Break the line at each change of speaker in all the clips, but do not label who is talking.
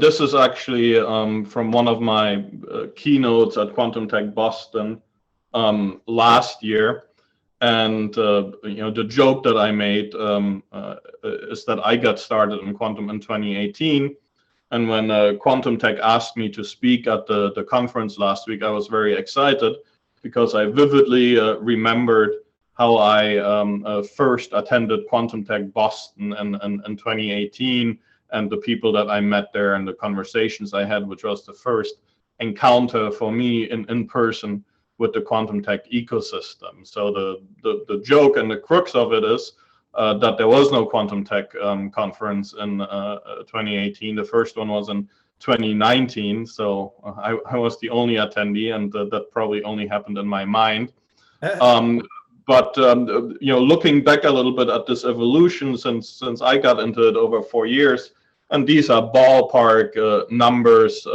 This is actually from one of my keynotes at Quantum Tech Boston last year. And the joke that I made is that I got started in quantum in 2018. And when Quantum Tech asked me to speak at the conference last week, I was very excited because I vividly remembered how I first attended Quantum Tech Boston in 2018, and the people that I met there and the conversations I had, which was the first encounter for me in person with the quantum tech ecosystem. So the joke and the crux of it is that there was no quantum tech conference in 2018. The first one was in 2019. So I was the only attendee, and that probably only happened in my mind. But looking back a little bit at this evolution since I got into it over 4 years, and these are ballpark numbers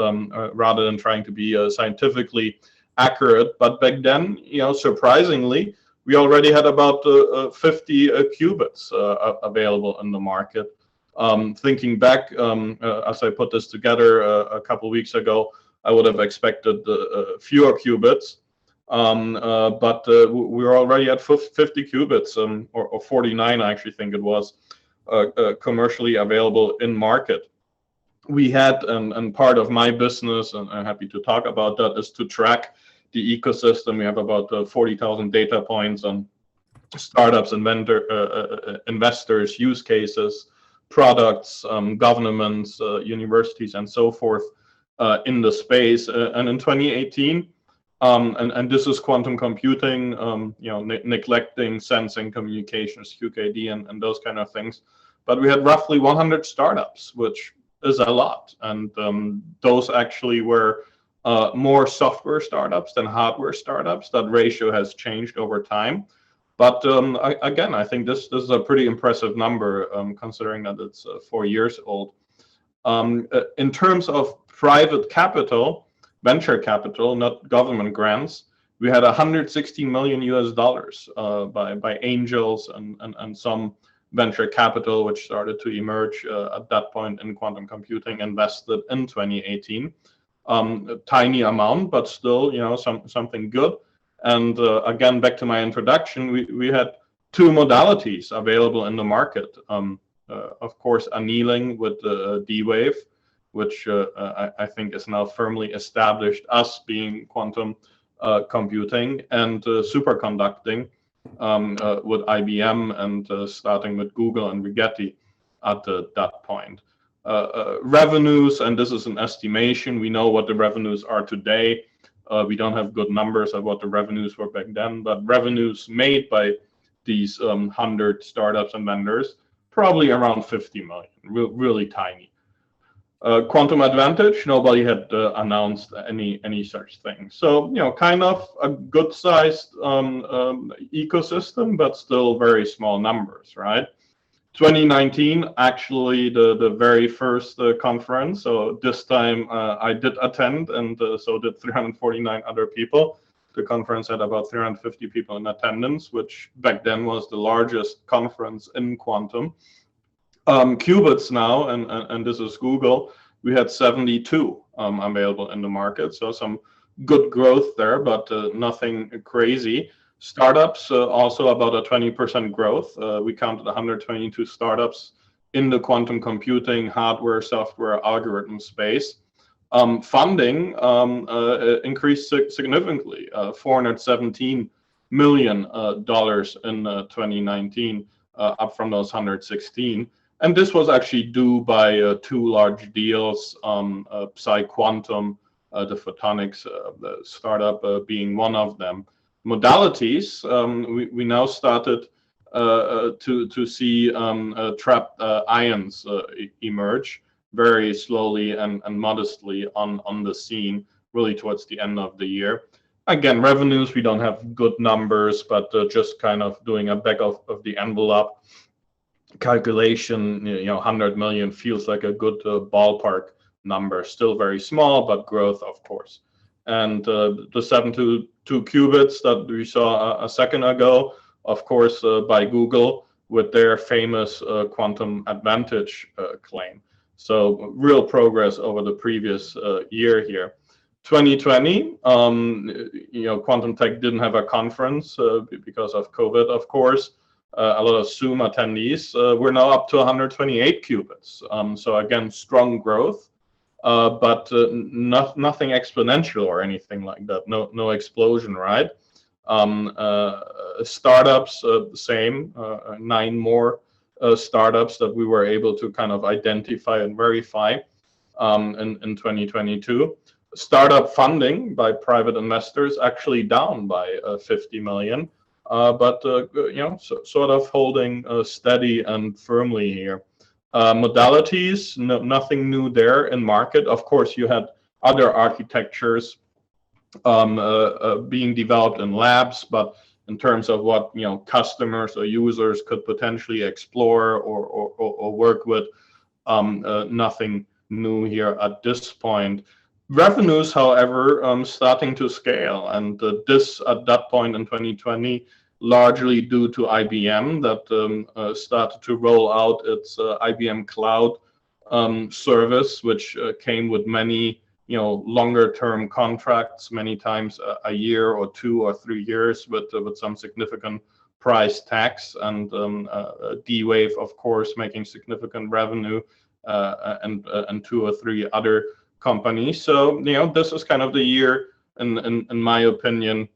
rather than trying to be scientifically accurate. But back then, surprisingly, we already had about 50 qubits available in the market. Thinking back, as I put this together a couple weeks ago, I would have expected fewer qubits. But we were already at 50 qubits, or 49, I actually think it was, commercially available in market. We had, and part of my business, and I'm happy to talk about that, is to track the ecosystem. We have about 40,000 data points on startups, investors, use cases, products, governments, universities, and so forth in the space. And in 2018, and this is quantum computing, neglecting sensing, communications, QKD, and those kind of things. But we had roughly 100 startups, which is a lot. And those actually were more software startups than hardware startups. That ratio has changed over time. But again, I think this is a pretty impressive number, considering that it's 4 years old. In terms of private capital, venture capital, not government grants, we had $116 million by angels and some venture capital, which started to emerge at that point in quantum computing, invested in 2018. A tiny amount, but still, something good. And again, back to my introduction, we had two modalities available in the market. Of course, annealing with the D-Wave, which I think is now firmly established as being quantum computing, and superconducting with IBM, and starting with Google and Rigetti at that point. Revenues, and this is an estimation, we know what the revenues are today. We don't have good numbers of what the revenues were back then, but revenues made by these 100 startups and vendors, probably around 50 million, really tiny. Quantum advantage, nobody had announced any such thing. So, kind of a good sized ecosystem, but still very small numbers, right? 2019, actually the very first conference. So this time I did attend, and so did 349 other people. The conference had about 350 people in attendance, which back then was the largest conference in quantum. Qubits now, and this is Google, we had 72 available in the market. So some good growth there, but nothing crazy. Startups, also about a 20% growth. We counted 122 startups in the quantum computing, hardware, software, algorithm space. Funding increased significantly, $417 million in 2019, up from those 116. And this was actually due by two large deals, PsiQuantum, the photonics the startup being one of them. Modalities, we now started to see trapped ions emerge very slowly and modestly on the scene, really towards the end of the year. Again, revenues, we don't have good numbers, but just kind of doing a back of the envelope calculation, 100 million feels like a good ballpark number. Still very small, but growth, of course. And the 72 qubits that we saw a second ago, of course, by Google with their famous quantum advantage claim. So real progress over the previous year here. 2020, Quantum Tech didn't have a conference because of COVID, of course. A lot of Zoom attendees. We're now up to 128 qubits. So again, strong growth, but nothing exponential or anything like that. No explosion, right? Startups, the same. 9 more startups that we were able to kind of identify and verify in 2022. Startup funding by private investors actually down by 50 million, but sort of holding steady and firmly here. Modalities, nothing new there in market. Of course, you had other architectures being developed in labs, but in terms of what customers or users could potentially explore or work with, nothing new here at this point. Revenues, however, starting to scale, and this at that point in 2020, largely due to IBM that started to roll out its IBM Cloud service, which came with many longer-term contracts, many times a year or 2 or 3 years with some significant price tags, and D-Wave, of course, making significant revenue, and 2 or 3 other companies. So this is kind of the year, in my opinion,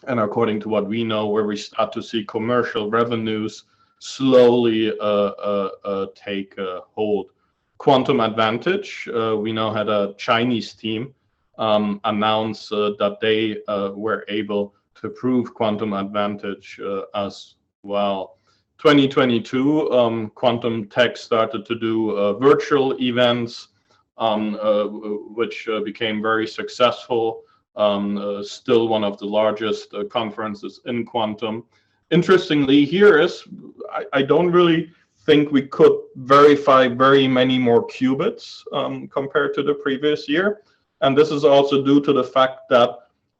and according to what we know, where we start to see commercial revenues slowly take hold. Quantum Advantage, we now had a Chinese team announce that they were able to prove Quantum Advantage as well. 2022, Quantum Tech started to do virtual events, which became very successful. Still one of the largest conferences in quantum. Interestingly, here is I don't really think we could verify very many more qubits compared to the previous year, and this is also due to the fact that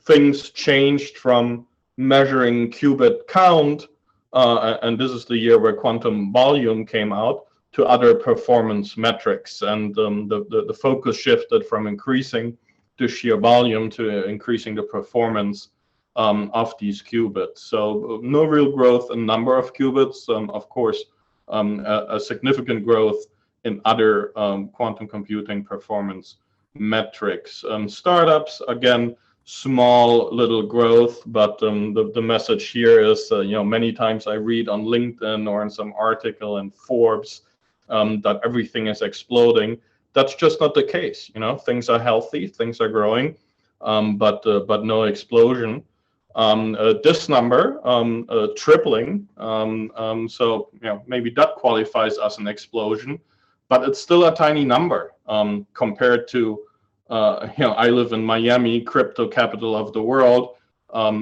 things changed from measuring qubit count, and this is the year where quantum volume came out, to other performance metrics, and the focus shifted from increasing the sheer volume to increasing the performance of these qubits. So no real growth in number of qubits, of course, a significant growth in other quantum computing performance metrics. Startups, again, small little growth, but the message here is, many times I read on LinkedIn or in some article in Forbes that everything is exploding. That's just not the case. Things are healthy, things are growing, but no explosion. This number tripling, so maybe that qualifies as an explosion, but it's still a tiny number compared to I live in Miami, crypto capital of the world.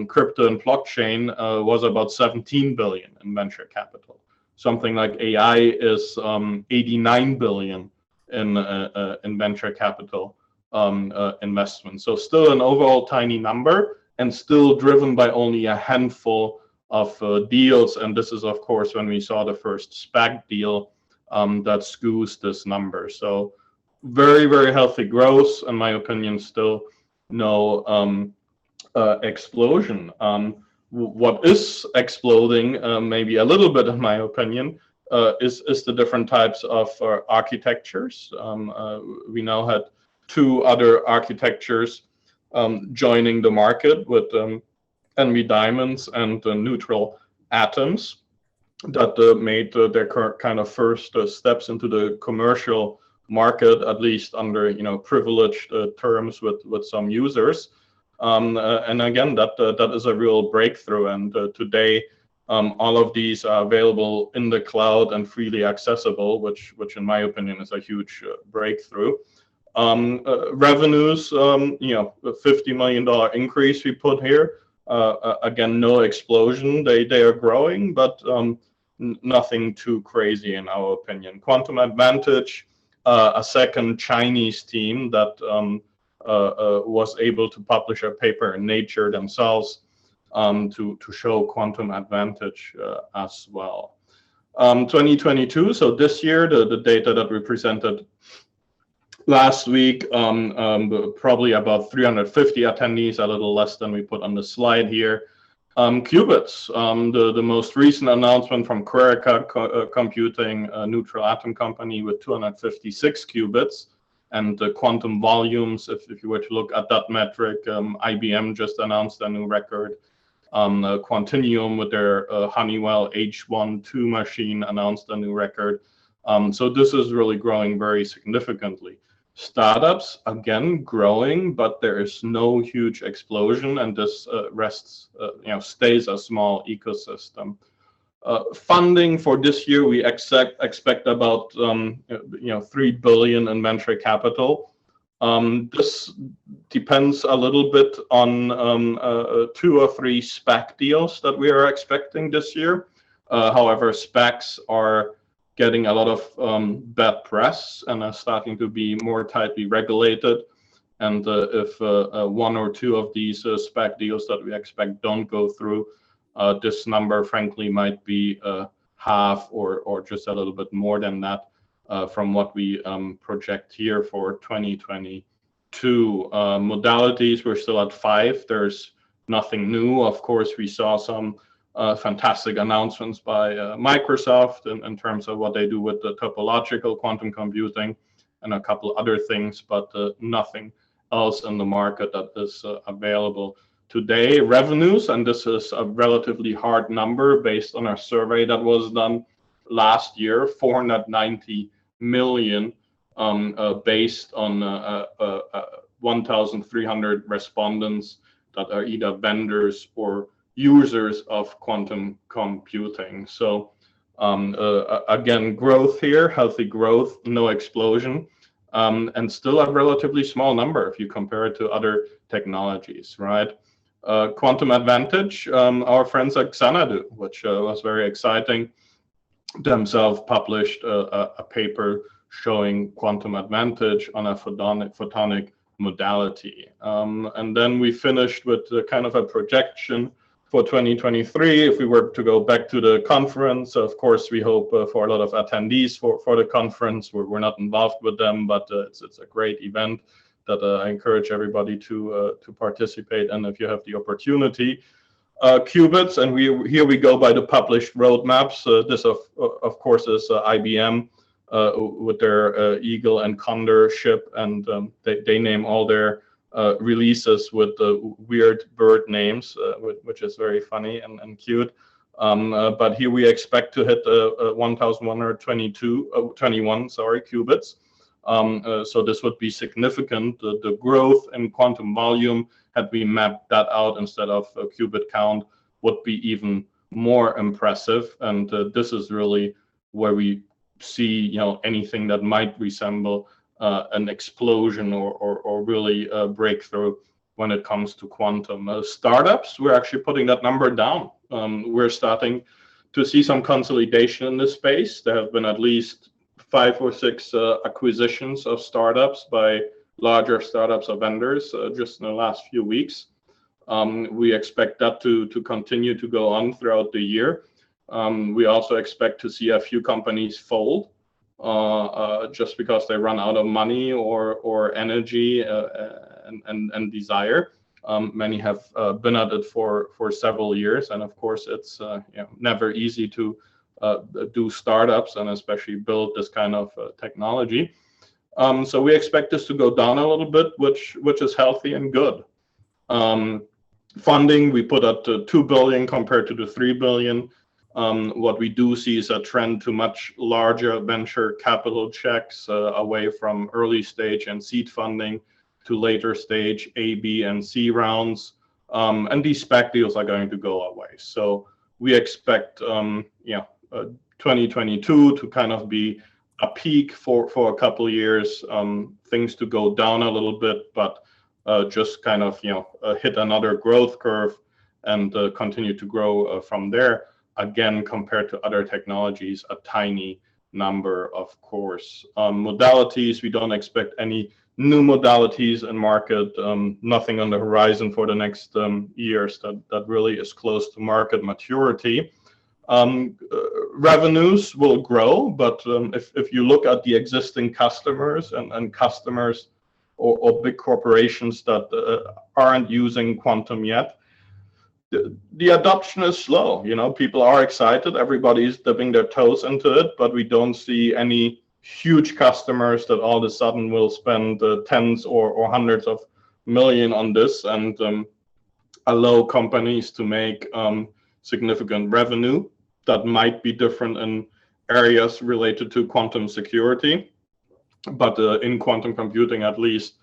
Crypto and blockchain was about 17 billion in venture capital. Something like AI is 89 billion in venture capital investment. So still an overall tiny number, and still driven by only a handful of deals. And this is, of course, when we saw the first SPAC deal that skews this number. So very, very healthy growth, in my opinion. Still no explosion. What is exploding, maybe a little bit, in my opinion, is the different types of architectures. We now had 2 other architectures joining the market with NV diamonds and neutral atoms that made their kind of first steps into the commercial market, at least under privileged terms with some users. And again, that is a real breakthrough. And today, all of these are available in the cloud and freely accessible, which in my opinion is a huge breakthrough. Revenues, the $50 million increase we put here. Again, no explosion. They are growing, but nothing too crazy in our opinion. Quantum Advantage, a second Chinese team that was able to publish a paper in Nature themselves to show Quantum Advantage as well. 2022, so this year, the data that we presented last week, probably about 350 attendees, a little less than we put on the slide here. Qubits, the most recent announcement from Querica Computing, a neutral atom company with 256 qubits. And the quantum volumes, if you were to look at that metric, IBM just announced a new record. Quantinuum with their Honeywell H12 machine announced a new record. So this is really growing very significantly. Startups, again, growing, but there is no huge explosion, and this stays a small ecosystem. Funding for this year, we expect about $3 billion in venture capital. This depends a little bit on 2 or 3 SPAC deals that we are expecting this year. However, SPACs are getting a lot of bad press and are starting to be more tightly regulated. And if 1 or 2 of these SPAC deals that we expect don't go through, this number, frankly, might be half or just a little bit more than that from what we project here for 2022. Modalities, we're still at 5. There's nothing new. Of course, we saw some fantastic announcements by Microsoft in terms of what they do with the topological quantum computing and a couple other things, but nothing else in the market that is available today. Revenues, and this is a relatively hard number based on our survey that was done last year, 490 million based on 1,300 respondents that are either vendors or users of quantum computing. So again, growth here, healthy growth, no explosion, and still a relatively small number if you compare it to other technologies, right? Quantum advantage, our friends at Xanadu, which was very exciting, themselves published a paper showing quantum advantage on a photonic modality. And then we finished with kind of a projection for 2023. If we were to go back to the conference, of course, we hope for a lot of attendees for the conference. We're not involved with them, but it's a great event that I encourage everybody to participate in if you have the opportunity. Qubits, and here we go by the published roadmaps. This, of course, is IBM with their Eagle and Condor ship, and they name all their releases with weird bird names, which is very funny and cute. But here we expect to hit 1,121 qubits. So this would be significant. The growth in quantum volume, had we mapped that out instead of a qubit count, would be even more impressive. And this is really where we see anything that might resemble an explosion or really a breakthrough when it comes to quantum. Startups, we're actually putting that number down. We're starting to see some consolidation in this space. There have been at least 5 or 6 acquisitions of startups by larger startups or vendors just in the last few weeks. We expect that to continue to go on throughout the year. We also expect to see a few companies fold just because they run out of money or energy and desire. Many have been at it for several years, and of course, it's never easy to do startups and especially build this kind of technology. So we expect this to go down a little bit, which is healthy and good. Funding, we put up to $2 billion compared to the $3 billion. What we do see is a trend to much larger venture capital checks away from early stage and seed funding to later stage A, B, and C rounds. And these SPAC deals are going to go away. So we expect 2022 to kind of be a peak for a couple of years, things to go down a little bit, but just kind of hit another growth curve and continue to grow from there. Again, compared to other technologies, a tiny number, of course. Modalities, we don't expect any new modalities in market, nothing on the horizon for the next years that really is close to market maturity. revenues will grow, but if you look at the existing customers and customers or big corporations that aren't using quantum yet, the adoption is slow. You know, people are excited, everybody's dipping their toes into it, but we don't see any huge customers that all of a sudden will spend tens or hundreds of million on this and allow companies to make significant revenue. That might be different in areas related to quantum security, but in quantum computing at least,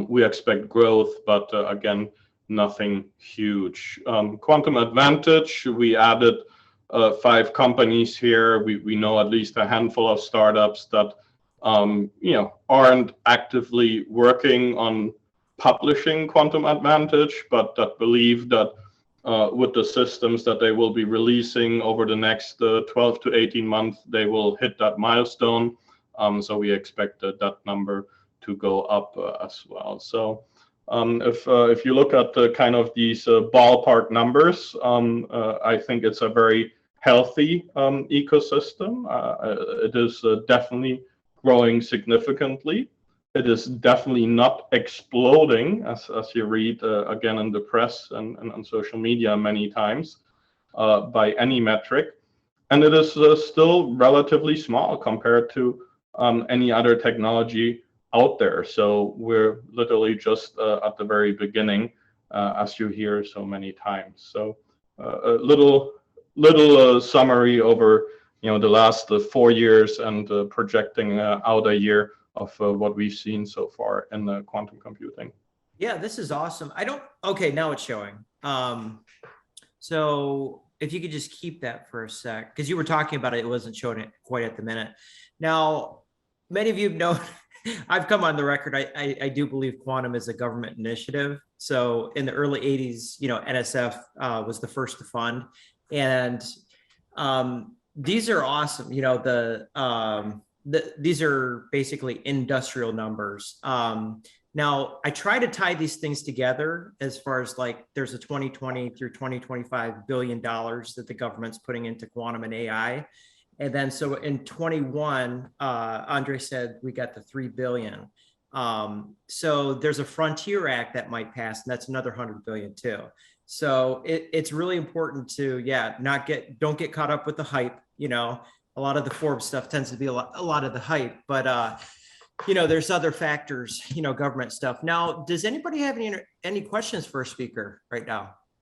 we expect growth, but again, nothing huge. Quantum Advantage, we added 5 companies here. We know at least a handful of startups that you know, aren't actively working on publishing Quantum Advantage, but that believe that with the systems that they will be releasing over the next 12 to 18 months, they will hit that milestone. So we expect that number to go up as well. So if you look at kind of these ballpark numbers, I think it's a very healthy ecosystem. It is definitely growing significantly. It is definitely not exploding, as you read again in the press and on social media many times by any metric. And it is still relatively small compared to any other technology out there. So we're literally just at the very beginning, as you hear so many times. So a little summary over, you know, the last 4 years and projecting out a year of what we've seen so far in the quantum computing.
Yeah, this is awesome. Okay, now it's showing. So if you could just keep that for a sec, because you were talking about it, it wasn't showing it quite at the minute. Now, many of you know, I've come on the record, I do believe quantum is a government initiative. So in the early 80s, you know, NSF was the first to fund. And these are awesome. You know, these are basically industrial numbers. Now, I try to tie these things together as far as like there's a 2020 through 2025 $1 billion that the government's putting into quantum and AI. And then so in 21, André said we got the 3 billion. So there's a Frontier Act that might pass, and that's another 100 billion too. So it's really important to, don't get caught up with the hype. You know, a lot of the Forbes stuff tends to be a lot of the hype, but you know, there's other factors, you know, government stuff. Now, does anybody have any questions for a speaker right now?